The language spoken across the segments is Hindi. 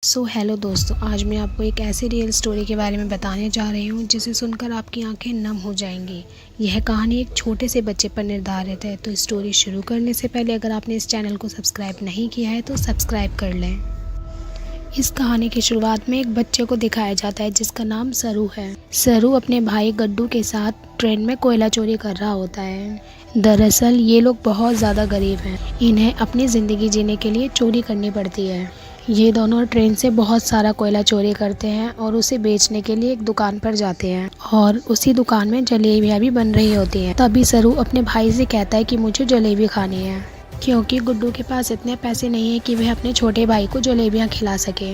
हेलो दोस्तों, आज मैं आपको एक ऐसी रियल स्टोरी के बारे में बताने जा रही हूँ जिसे सुनकर आपकी आंखें नम हो जाएंगी। यह कहानी एक छोटे से बच्चे पर निर्धारित है। तो स्टोरी शुरू करने से पहले अगर आपने इस चैनल को सब्सक्राइब नहीं किया है तो सब्सक्राइब कर लें। इस कहानी की शुरुआत में एक बच्चे को दिखाया जाता है जिसका नाम सरू है। सरू अपने भाई गड्डू के साथ ट्रेन में कोयला चोरी कर रहा होता है। दरअसल ये लोग बहुत ज़्यादा गरीब हैं। इन्हें अपनी ज़िंदगी जीने के लिए चोरी करनी पड़ती है। ये दोनों ट्रेन से बहुत सारा कोयला चोरी करते हैं और उसे बेचने के लिए एक दुकान पर जाते हैं और उसी दुकान में जलेबियाँ भी बन रही होती हैं। तभी सरू अपने भाई से कहता है कि मुझे जलेबी खानी है, क्योंकि गुड्डू के पास इतने पैसे नहीं है कि वह अपने छोटे भाई को जलेबियाँ खिला सके।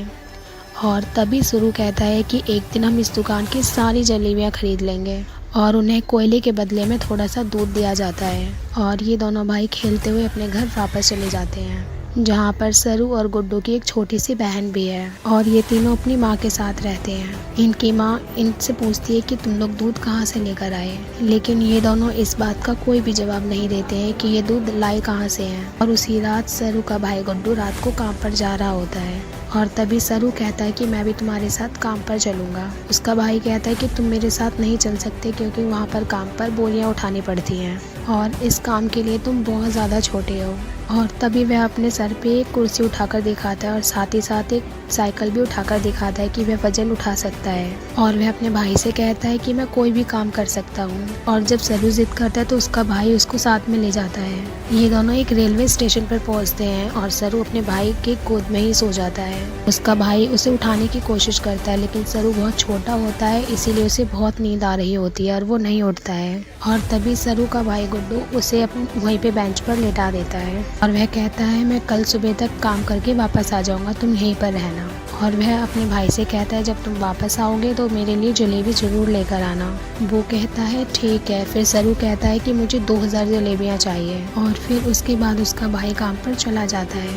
और तभी सरू कहता है कि एक दिन हम इस दुकान की सारी जलेबियाँ खरीद लेंगे और उन्हें कोयले के बदले में थोड़ा सा दूध दिया जाता है। और ये दोनों भाई खेलते हुए अपने घर वापस चले जाते हैं, जहाँ पर सरू और गुड्डू की एक छोटी सी बहन भी है और ये तीनों अपनी माँ के साथ रहते हैं। इनकी माँ इनसे पूछती है कि तुम लोग दूध कहाँ से लेकर आए, लेकिन ये दोनों इस बात का कोई भी जवाब नहीं देते हैं कि ये दूध लाए कहाँ से हैं। और उसी रात सरू का भाई गुड्डू रात को काम पर जा रहा होता है और तभी सरू कहता है कि मैं भी तुम्हारे साथ काम पर चलूँगा। उसका भाई कहता है कि तुम मेरे साथ नहीं चल सकते क्योंकि वहाँ पर काम पर बोरियाँ उठानी पड़ती हैं और इस काम के लिए तुम बहुत ज़्यादा छोटे हो। और तभी वह अपने सर पे एक कुर्सी उठाकर दिखाता है और साथ ही साथ एक साइकिल भी उठाकर दिखाता है कि वह वजन उठा सकता है। और वह अपने भाई से कहता है कि मैं कोई भी काम कर सकता हूँ। और जब सरू जिद करता है तो उसका भाई उसको साथ में ले जाता है। ये दोनों एक रेलवे स्टेशन पर पहुँचते हैं और सरू अपने भाई के गोद में ही सो जाता है। उसका भाई उसे उठाने की कोशिश करता है, लेकिन सरू बहुत छोटा होता है, इसीलिए उसे बहुत नींद आ रही होती है और वो नहीं उठता है। और तभी सरू का भाई गुड्डू उसे वहीं पे बेंच पर लेटा देता है और वह कहता है मैं कल सुबह तक काम करके वापस आ जाऊंगा, तुम यहीं पर रहना। और वह अपने भाई से कहता है जब तुम वापस आओगे तो मेरे लिए जलेबी ज़रूर लेकर आना। वो कहता है ठीक है। फिर सरू कहता है कि मुझे 2000 जलेबियाँ चाहिए और फिर उसके बाद उसका भाई काम पर चला जाता है।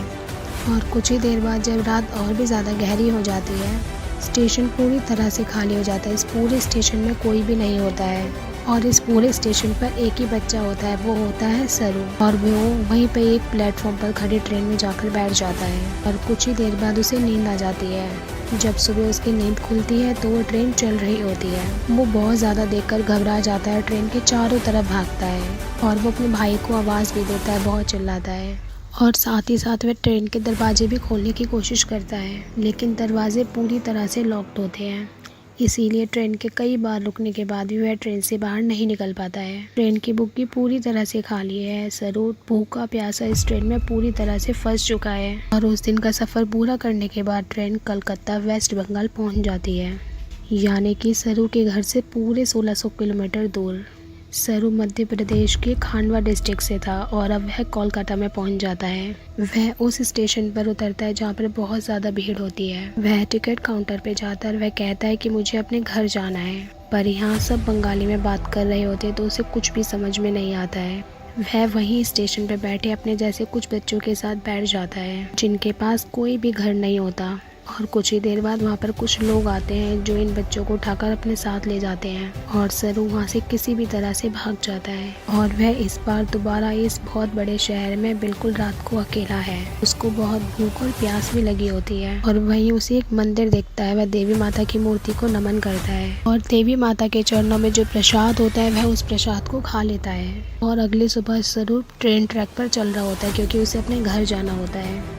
और कुछ ही देर बाद जब रात और भी ज़्यादा गहरी हो जाती है, स्टेशन पूरी तरह से खाली हो जाता है। इस पूरे स्टेशन में कोई भी नहीं होता है और इस पूरे स्टेशन पर एक ही बच्चा होता है, वो होता है सरू। और वो वहीं पे एक प्लेटफॉर्म पर खड़ी ट्रेन में जाकर बैठ जाता है और कुछ ही देर बाद उसे नींद आ जाती है। जब सुबह उसकी नींद खुलती है तो वो ट्रेन चल रही होती है। वो बहुत ज़्यादा देखकर घबरा जाता है, ट्रेन के चारों तरफ भागता है और वो अपने भाई को आवाज़ भी देता है, बहुत चिल्लाता है। और साथ ही साथ वह ट्रेन के दरवाजे भी खोलने की कोशिश करता है, लेकिन दरवाजे पूरी तरह से लॉक्ड होते हैं। इसीलिए ट्रेन के कई बार रुकने के बाद भी वह ट्रेन से बाहर नहीं निकल पाता है। ट्रेन की बुग्गी पूरी तरह से खाली है। सरू भूखा प्यासा इस ट्रेन में पूरी तरह से फंस चुका है और उस दिन का सफ़र पूरा करने के बाद ट्रेन कलकत्ता वेस्ट बंगाल पहुंच जाती है, यानी कि सरू के घर से पूरे 1600 किलोमीटर दूर। सरू मध्य प्रदेश के खांडवा डिस्ट्रिक्ट से था और अब वह कोलकाता में पहुंच जाता है। वह उस स्टेशन पर उतरता है जहां पर बहुत ज़्यादा भीड़ होती है। वह टिकट काउंटर पे जाता है और वह कहता है कि मुझे अपने घर जाना है, पर यहाँ सब बंगाली में बात कर रहे होते तो उसे कुछ भी समझ में नहीं आता है। वह वहीं स्टेशन पर बैठे अपने जैसे कुछ बच्चों के साथ बैठ जाता है जिनके पास कोई भी घर नहीं होता। और कुछ ही देर बाद वहाँ पर कुछ लोग आते हैं जो इन बच्चों को उठाकर अपने साथ ले जाते हैं और सरू वहाँ से किसी भी तरह से भाग जाता है। और वह इस बार दोबारा इस बहुत बड़े शहर में बिल्कुल रात को अकेला है। उसको बहुत भूख और प्यास भी लगी होती है और वहीं उसे एक मंदिर दिखता है। वह देवी माता की मूर्ति को नमन करता है और देवी माता के चरणों में जो प्रसाद होता है वह उस प्रसाद को खा लेता है। और अगली सुबह सरू ट्रेन ट्रैक पर चल रहा होता है क्योंकि उसे अपने घर जाना होता है।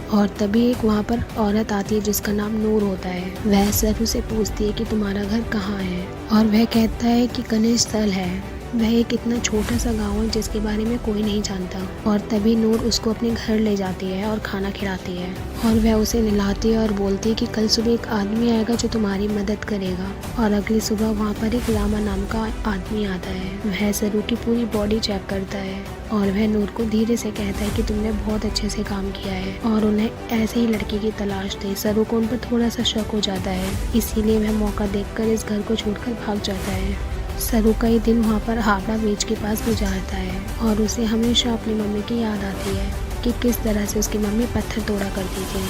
और तभी एक वहाँ पर औरत आती है जिसका नाम नूर होता है। वह सरू से पूछती है कि तुम्हारा घर कहाँ है और वह कहता है कि गणेश स्थल है। वह एक इतना छोटा सा गांव है जिसके बारे में कोई नहीं जानता। और तभी नूर उसको अपने घर ले जाती है और खाना खिलाती है और वह उसे नहलाती है और बोलती है कि कल सुबह एक आदमी आएगा जो तुम्हारी मदद करेगा। और अगली सुबह वहाँ पर एक रामा नाम का आदमी आता है। वह सरू की पूरी बॉडी चेक करता है और वह नूर को धीरे से कहता है कि तुमने बहुत अच्छे से काम किया है और उन्हें ऐसे ही लड़की की तलाश थी। सरू को उन पर थोड़ा सा शक हो जाता है, इसीलिए वह मौका देखकर इस घर को छोड़कर भाग जाता है। सरू कई दिन वहाँ पर हावड़ा ब्रिज के पास गुजारता है और उसे हमेशा अपनी मम्मी की याद आती है कि किस तरह से उसकी मम्मी पत्थर तोड़ा करती थी।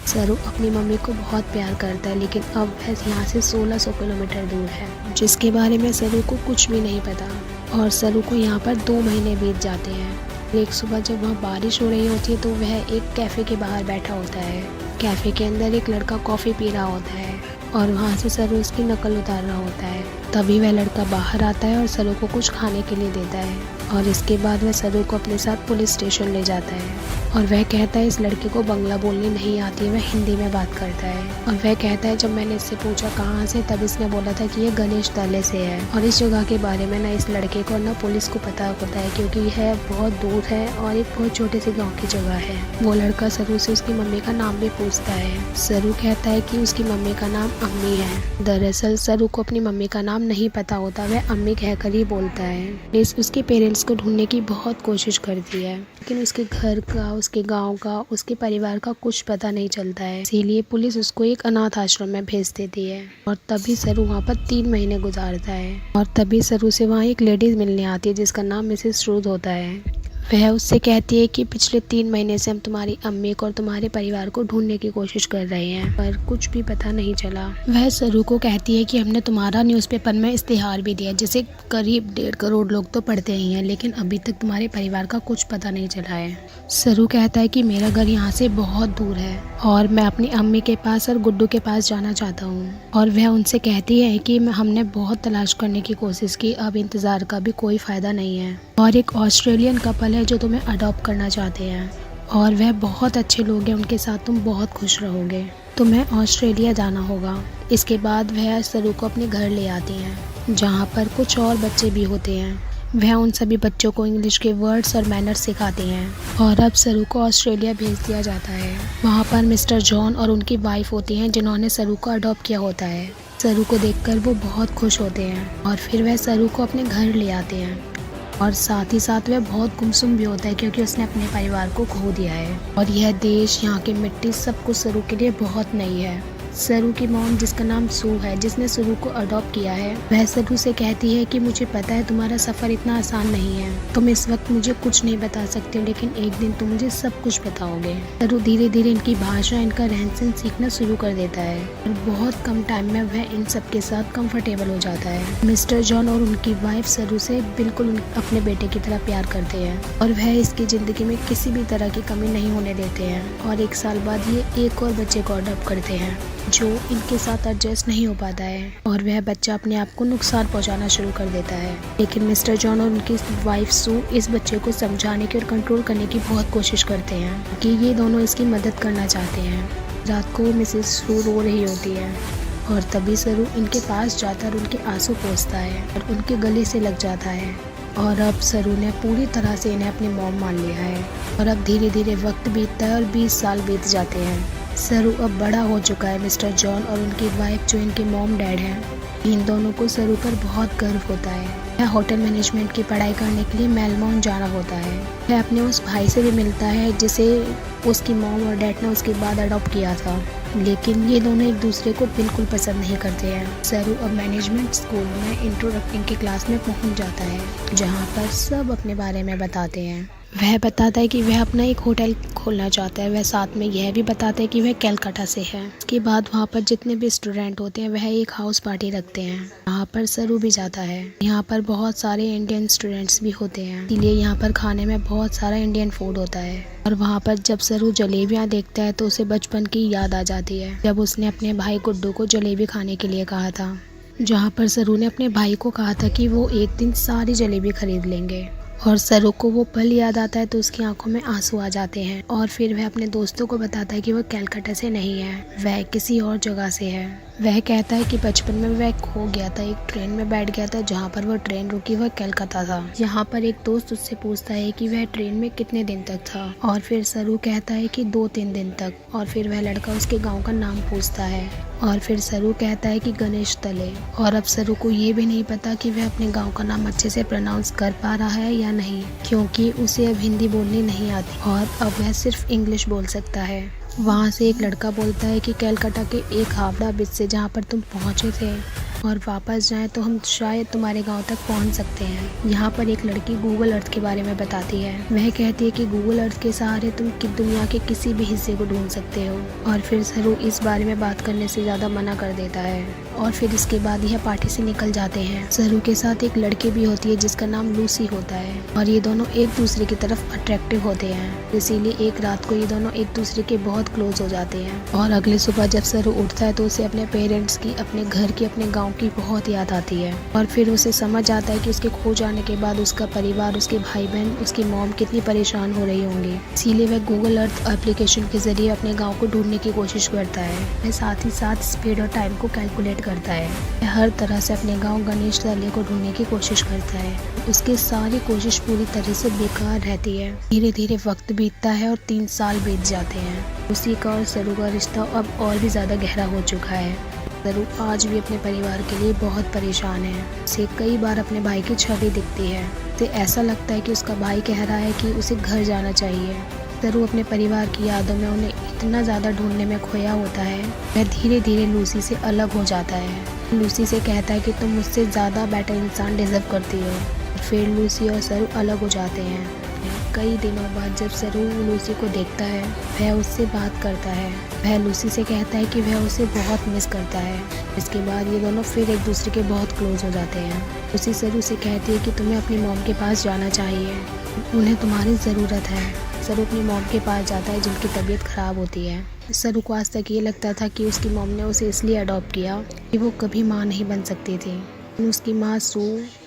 सरू अपनी मम्मी को बहुत प्यार करता है, लेकिन अब वह यहाँ से 1600 किलोमीटर दूर है, जिसके बारे में सरू को कुछ भी नहीं पता। और सरू को यहाँ पर 2 महीने बीत जाते हैं एक सुबह जब वहाँ बारिश हो रही होती है तो वह एक कैफ़े के बाहर बैठा होता है। कैफ़े के अंदर एक लड़का कॉफ़ी पी रहा होता है और वहाँ से सरू उसकी नकल उतार रहा होता है। तभी वह लड़का बाहर आता है और सरू को कुछ खाने के लिए देता है और इसके बाद वह सरू को अपने साथ पुलिस स्टेशन ले जाता है और वह कहता है इस लड़के को बंगला बोलनी नहीं आती है, वह हिंदी में बात करता है। और वह कहता है जब मैंने इससे पूछा कहाँ से, तब इसने बोला था कि ये गणेश तले से है और इस जगह के बारे में ना इस लड़के को ना पुलिस को पता होता है क्योंकि यह बहुत दूर है और एक बहुत छोटे से गाँव की जगह है। वो लड़का सरू से उसकी मम्मी का नाम भी पूछता है। सरू कहता है कि उसकी मम्मी का नाम अम्मी है। दरअसल सरू को अपनी मम्मी का नाम नहीं पता होता, वह अम्मी कहकर ही बोलता है। पुलिस उसके पेरेंट्स को ढूंढने की बहुत कोशिश करती है लेकिन उसके घर का, उसके गांव का, उसके परिवार का कुछ पता नहीं चलता है। इसीलिए पुलिस उसको एक अनाथ आश्रम में भेज देती है और तभी सरू वहाँ पर 3 महीने गुजारता है और तभी सरू से वहाँ एक लेडीज मिलने आती है जिसका नाम मिसेस रूथ होता है। वह उससे कहती है कि पिछले 3 महीने से हम तुम्हारी अम्मी को और तुम्हारे परिवार को ढूंढने की कोशिश कर रहे हैं पर कुछ भी पता नहीं चला। वह सरू को कहती है कि हमने तुम्हारा न्यूज़पेपर में इश्तिहार भी दिया जिसे करीब 1.5 करोड़ लोग तो पढ़ते ही हैं लेकिन अभी तक तुम्हारे परिवार का कुछ पता नहीं चला है। सरू कहता है कि मेरा घर यहाँ से बहुत दूर है और मैं अपनी अम्मी के पास और गुड्डू के पास जाना चाहता हूँ। और वह उनसे कहती है कि हमने बहुत तलाश करने की कोशिश की, अब इंतज़ार का भी कोई फ़ायदा नहीं है और एक ऑस्ट्रेलियन कपल है जो तुम्हें अडॉप्ट करना चाहते हैं और वह बहुत अच्छे लोग हैं, उनके साथ तुम बहुत खुश रहोगे। तुम्हें ऑस्ट्रेलिया जाना होगा। इसके बाद वह सरू को अपने घर ले आती हैं जहाँ पर कुछ और बच्चे भी होते हैं। वह उन सभी बच्चों को इंग्लिश के वर्ड्स और मैनर्स सिखाती हैं और अब सरू को ऑस्ट्रेलिया भेज दिया जाता है। वहाँ पर मिस्टर जॉन और उनकी वाइफ होती हैं जिन्होंने सरू को अडॉप्ट किया होता है। सरू को देखकर वो बहुत खुश होते हैं और फिर वह सरू को अपने घर ले आते हैं और साथ ही साथ वह बहुत गुमसुम भी होता है क्योंकि उसने अपने परिवार को खो दिया है और यह देश, यहाँ की मिट्टी, सब कुछ सरू के लिए बहुत नई है। सरू की मॉम जिसका नाम सू है, जिसने सरू को अडॉप्ट किया है, वह सरू से कहती है कि मुझे पता है तुम्हारा सफ़र इतना आसान नहीं है, तुम इस वक्त मुझे कुछ नहीं बता सकते लेकिन एक दिन तुम मुझे सब कुछ बताओगे। सरू धीरे धीरे इनकी भाषा, इनका रहन सहन सीखना शुरू कर देता है और बहुत कम टाइम में वह इन सब के साथ कंफर्टेबल हो जाता है। मिस्टर जॉन और उनकी वाइफ सरू से बिल्कुल अपने बेटे की तरह प्यार करते हैं और वह इसकी ज़िंदगी में किसी भी तरह की कमी नहीं होने देते हैं और 1 साल बाद ये एक और बच्चे को अडॉप्ट करते हैं जो इनके साथ एडजस्ट नहीं हो पाता है और वह बच्चा अपने आप को नुकसान पहुंचाना शुरू कर देता है। लेकिन मिस्टर जॉन और उनकी वाइफ सू इस बच्चे को समझाने की और कंट्रोल करने की बहुत कोशिश करते हैं कि ये दोनों इसकी मदद करना चाहते हैं। रात को मिसेस सू रो रही होती है और तभी सरू इनके पास जाता और उनके आंसू पोंछता है और उनके गले से लग जाता है और अब सरू ने पूरी तरह से इन्हें अपनी मॉम मान लिया है और अब धीरे धीरे वक्त बीतता है और 20 साल बीत जाते हैं। सरू अब बड़ा हो चुका है। मिस्टर जॉन और उनकी वाइफ जो इनके मॉम डैड हैं, इन दोनों को सरू पर बहुत गर्व होता है। वह होटल मैनेजमेंट की पढ़ाई करने के लिए मेलबोर्न जाना होता है। वह अपने उस भाई से भी मिलता है जिसे उसकी मॉम और डैड ने उसके बाद अडॉप्ट किया था, लेकिन ये दोनों एक दूसरे को बिल्कुल पसंद नहीं करते हैं। सरू अब मैनेजमेंट स्कूल में इंट्रोडक्टिंग की क्लास में पहुंच जाता है जहां पर सब अपने बारे में बताते हैं। वह बताता है कि वह अपना एक होटल खोलना चाहता है। वह साथ में यह भी बताता है कि वह कलकत्ता से है। उसके बाद वहाँ पर जितने भी स्टूडेंट होते हैं वह एक हाउस पार्टी रखते हैं। यहाँ पर सरू भी जाता है। यहाँ पर बहुत सारे इंडियन स्टूडेंट्स भी होते हैं, इसलिए यहाँ पर खाने में बहुत सारा इंडियन फूड होता है। और वहाँ पर जब सरू जलेबियाँ देखता है तो उसे बचपन की याद आ जाती है जब उसने अपने भाई गुड्डू को जलेबी खाने के लिए कहा था। जहाँ पर सरू ने अपने भाई को कहा था कि वो एक दिन सारी जलेबी खरीद लेंगे और सरू को वो पल याद आता है तो उसकी आंखों में आंसू आ जाते हैं और फिर वह अपने दोस्तों को बताता है कि वह कलकत्ता से नहीं है, वह किसी और जगह से है। वह कहता है कि बचपन में वह खो गया था, एक ट्रेन में बैठ गया था, जहाँ पर वह ट्रेन रुकी वह कलकत्ता था। यहाँ पर एक दोस्त उससे पूछता है कि वह ट्रेन में कितने दिन तक था और फिर सरू कहता है कि 2-3 दिन तक और फिर वह लड़का उसके गाँव का नाम पूछता है और फिर सरू कहता है कि गणेश तले। और अब सरू को ये भी नहीं पता कि वह अपने गांव का नाम अच्छे से प्रोनाउंस कर पा रहा है या नहीं, क्योंकि उसे अब हिंदी बोलनी नहीं आती और अब वह सिर्फ इंग्लिश बोल सकता है। वहाँ से एक लड़का बोलता है कि कलकत्ता के एक हावड़ा ब्रिज से जहाँ पर तुम पहुँचे थे और वापस जाएं तो हम शायद तुम्हारे गांव तक पहुंच सकते हैं। यहाँ पर एक लड़की गूगल अर्थ के बारे में बताती है। वह कहती है कि गूगल अर्थ के सहारे तुम दुनिया के किसी भी हिस्से को ढूंढ सकते हो। और फिर सरू इस बारे में बात करने से ज़्यादा मना कर देता है और फिर इसके बाद यह पार्टी से निकल जाते हैं। सरू के साथ एक लड़की भी होती है जिसका नाम लूसी होता है और ये दोनों एक दूसरे की तरफ अट्रैक्टिव होते हैं। इसीलिए एक रात को ये दोनों एक दूसरे के बहुत क्लोज हो जाते हैं। और अगली सुबह जब सरू उठता है तो उसे अपने पेरेंट्स की, अपने घर की, अपने गाँव की बहुत याद आती है। और फिर उसे समझ आता है कि उसके खो जाने के बाद उसका परिवार, उसके भाई बहन, उसकी मॉम कितनी परेशान हो रही होंगी। इसीलिए वह गूगल अर्थ एप्लीकेशन के जरिए अपने गाँव को ढूंढने की कोशिश करता है। वह साथ ही साथ स्पीड और टाइम को कैलकुलेट करता है। वह हर तरह से अपने गांव गणेश तले को ढूंढने की कोशिश करता है। उसकी सारी कोशिश पूरी तरह से बेकार रहती है। धीरे धीरे वक्त बीतता है और 3 साल बीत जाते हैं। उसी का और सरू का रिश्ता अब और भी ज़्यादा गहरा हो चुका है। सरू आज भी अपने परिवार के लिए बहुत परेशान है। उसे कई बार अपने भाई की छवि दिखती है। उसे ऐसा लगता है कि उसका भाई कह रहा है कि उसे घर जाना चाहिए। सरू अपने परिवार की यादों में उन्हें इतना ज़्यादा ढूंढने में खोया होता है। वह धीरे धीरे लूसी से अलग हो जाता है। लूसी से कहता है कि तुम मुझसे ज़्यादा बेटर इंसान डिजर्व करती हो। फिर लूसी और सरू अलग हो जाते हैं। कई दिनों बाद जब सरू लूसी को देखता है, वह उससे बात करता है। वह लूसी से कहता है कि वह उसे बहुत मिस करता है। इसके बाद ये दोनों फिर एक दूसरे के बहुत क्लोज हो जाते हैं। लूसी सरू से कहती है कि तुम्हें अपनी मॉम के पास जाना चाहिए, उन्हें तुम्हारी ज़रूरत है। सरू अपनी मॉम के पास जाता है जिनकी तबीयत ख़राब होती है। सरू को आज तक ये लगता था कि उसकी मॉम ने उसे इसलिए अडॉप्ट किया कि वो कभी माँ नहीं बन सकती थी। उसकी माँ सू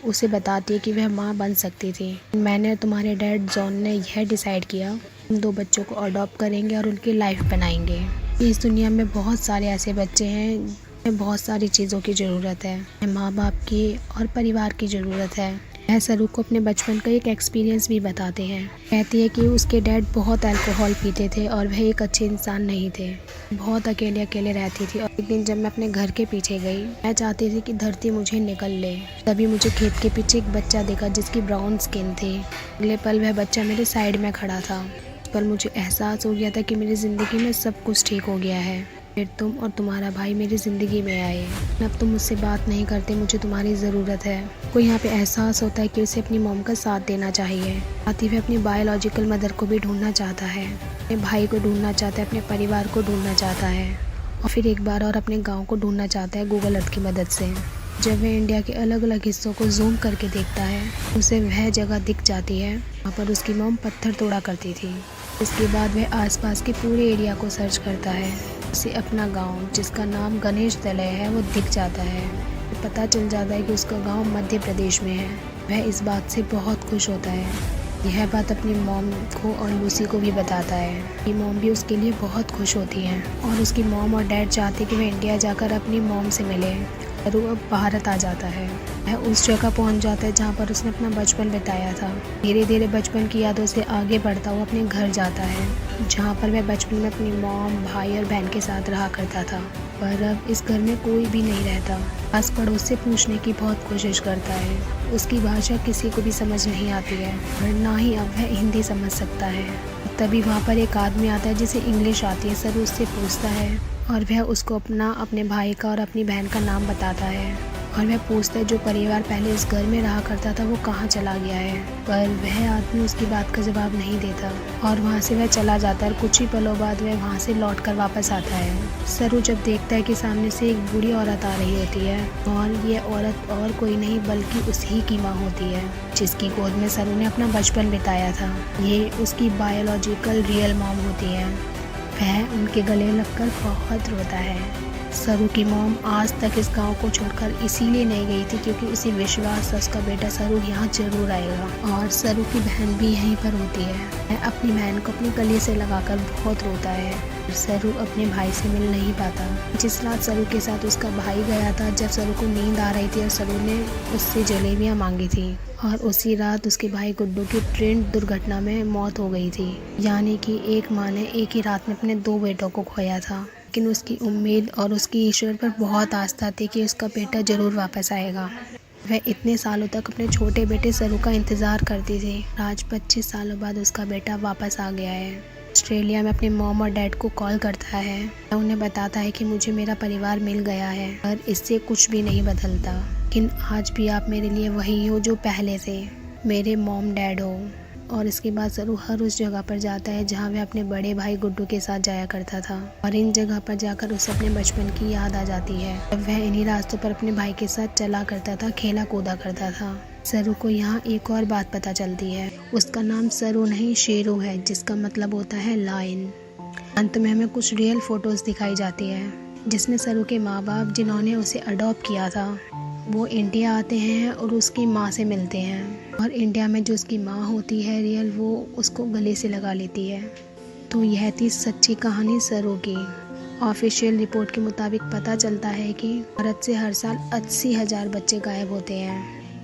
उसे बताती है कि वह माँ बन सकती थी। मैंने और तुम्हारे डैड जॉन ने यह डिसाइड किया, हम 2 बच्चों को अडॉप्ट करेंगे और उनकी लाइफ बनाएंगे। इस दुनिया में बहुत सारे ऐसे बच्चे हैं जिन्हें बहुत सारी चीज़ों की ज़रूरत है। माँ बाप की और परिवार की ज़रूरत है। वह सरू को अपने बचपन का एक एक्सपीरियंस भी बताते हैं। कहती है कि उसके डैड बहुत अल्कोहल पीते थे और वह एक अच्छे इंसान नहीं थे। बहुत अकेले अकेले रहती थी और एक दिन जब मैं अपने घर के पीछे गई, मैं चाहती थी कि धरती मुझे निगल ले। तभी मुझे खेत के पीछे एक बच्चा देखा जिसकी ब्राउन स्किन थी। अगले पल वह बच्चा मेरे साइड में खड़ा था। उस पल मुझे एहसास हो गया था कि मेरी ज़िंदगी में सब कुछ ठीक हो गया है। फिर तुम और तुम्हारा भाई मेरी ज़िंदगी में आए। अब तुम मुझसे बात नहीं करते, मुझे तुम्हारी ज़रूरत है। को यहाँ पे एहसास होता है कि उसे अपनी मॉम का साथ देना चाहिए। साथ ही वह अपनी बायोलॉजिकल मदर को भी ढूंढना चाहता है, अपने भाई को ढूंढना चाहता है, अपने परिवार को ढूंढना चाहता है और फिर एक बार और अपने गाँव को ढूंढना चाहता है गूगल अर्थ की मदद से। जब वह इंडिया के अलग अलग हिस्सों को जूम करके देखता है, उसे वह जगह दिख जाती है वहाँ पर उसकी मॉम पत्थर तोड़ा करती थी। इसके बाद वह आसपास के पूरे एरिया को सर्च करता है। उसे अपना गांव, जिसका नाम गणेश तलय है, वो दिख जाता है। पता चल जाता है कि उसका गांव मध्य प्रदेश में है। वह इस बात से बहुत खुश होता है। यह बात अपनी मॉम को और लूसी को भी बताता है। कि मॉम भी उसके लिए बहुत खुश होती हैं और उसकी मॉम और डैड चाहते कि वह इंडिया जाकर अपनी मॉम से मिले। सरू अब भारत आ जाता है। वह उस जगह पहुंच जाता है जहां पर उसने अपना बचपन बिताया था। धीरे धीरे बचपन की यादों से आगे बढ़ता हुआ अपने घर जाता है, जहां पर वह बचपन में अपनी मॉम, भाई और बहन के साथ रहा करता था। पर अब इस घर में कोई भी नहीं रहता। आस पड़ोस से पूछने की बहुत कोशिश करता है। उसकी भाषा किसी को भी समझ नहीं आती है और ना ही अब वह हिंदी समझ सकता है। तभी वहाँ पर एक आदमी आता है जिसे इंग्लिश आती है। सरू उससे पूछता है और वह उसको अपने भाई का और अपनी बहन का नाम बताता है और वह पूछता है जो परिवार पहले इस घर में रहा करता था वो कहाँ चला गया है। पर वह आदमी उसकी बात का जवाब नहीं देता और वहाँ से वह चला जाता है। कुछ ही पलों बाद वह वहाँ से लौटकर वापस आता है। सरू जब देखता है कि सामने से एक बूढ़ी औरत आ रही होती है और ये औरत और कोई नहीं बल्कि उसी की माँ होती है, जिसकी गोद में सरू ने अपना बचपन बिताया था। ये उसकी बायोलॉजिकल रियल मॉम होती है। वह उनके गले लगकर बहुत रोता है। सरू की मॉम आज तक इस गांव को छोड़कर इसीलिए नहीं गई थी क्योंकि उसे विश्वास था उसका बेटा सरू यहाँ जरूर आएगा। और सरू की बहन भी यहीं पर होती है। वह अपनी बहन को अपने गले से लगाकर बहुत रोता है। सरू अपने भाई से मिल नहीं पाता। जिस रात सरू के साथ उसका भाई गया था, जब सरू को नींद आ रही थी और सरू ने उससे जलेबियाँ मांगी थी और उसी रात उसके भाई गुड्डू की ट्रेन दुर्घटना में मौत हो गई थी। यानी कि एक माँ ने एक ही रात में अपने 2 बेटों को खोया था। लेकिन उसकी उम्मीद और उसकी ईश्वर पर बहुत आस्था थी कि उसका बेटा जरूर वापस आएगा। वह इतने सालों तक अपने छोटे बेटे सरू का इंतज़ार करती थी। आज 25 सालों बाद उसका बेटा वापस आ गया है। ऑस्ट्रेलिया में अपने मॉम और डैड को कॉल करता है। उन्हें बताता है कि मुझे मेरा परिवार मिल गया है और इससे कुछ भी नहीं बदलता, लेकिन आज भी आप मेरे लिए वही हो जो पहले से मेरे मॉम डैड हो। और इसके बाद सरू हर उस जगह पर जाता है जहाँ वह अपने बड़े भाई गुड्डू के साथ जाया करता था, और इन जगह पर जाकर उसे अपने बचपन की याद आ जाती है जब वह इन्हीं रास्तों पर अपने भाई के साथ चला करता था, खेला कूदा करता था। सरू को यहाँ एक और बात पता चलती है, उसका नाम सरू नहीं शेरू है, जिसका मतलब होता है लायन। अंत में हमें कुछ रियल फोटोज दिखाई जाती है जिसमें सरू के माँ बाप जिन्होंने उसे अडॉप्ट किया था वो इंडिया आते हैं और उसकी माँ से मिलते हैं, और इंडिया में जो उसकी माँ होती है रियल, वो उसको गले से लगा लेती है। तो यह थी सच्ची कहानी सरू की। ऑफिशियल रिपोर्ट के मुताबिक पता चलता है कि भारत से हर साल 80,000 बच्चे गायब होते हैं,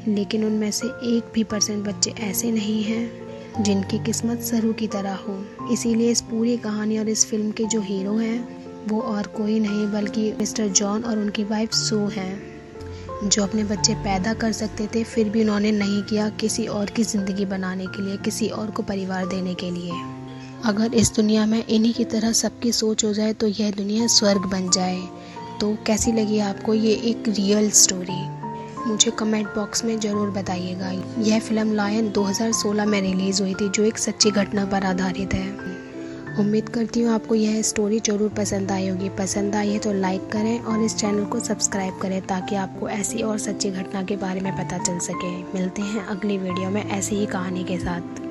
लेकिन उनमें से 1% भी बच्चे ऐसे नहीं हैं जिनकी किस्मत सरू की तरह हो। इसीलिए इस पूरी कहानी और इस फिल्म के जो हीरो हैं वो और कोई नहीं बल्कि मिस्टर जॉन और उनकी वाइफ सू हैं, जो अपने बच्चे पैदा कर सकते थे फिर भी उन्होंने नहीं किया, किसी और की ज़िंदगी बनाने के लिए, किसी और को परिवार देने के लिए। अगर इस दुनिया में इन्हीं की तरह सबकी सोच हो जाए तो यह दुनिया स्वर्ग बन जाए। तो कैसी लगी आपको ये एक रियल स्टोरी, मुझे कमेंट बॉक्स में ज़रूर बताइएगा। यह फिल्म लायन 2016 में रिलीज़ हुई थी, जो एक सच्ची घटना पर आधारित है। उम्मीद करती हूँ आपको यह स्टोरी ज़रूर पसंद आई होगी। पसंद आई है तो लाइक करें और इस चैनल को सब्सक्राइब करें ताकि आपको ऐसी और सच्ची घटना के बारे में पता चल सके। मिलते हैं अगली वीडियो में ऐसी ही कहानी के साथ।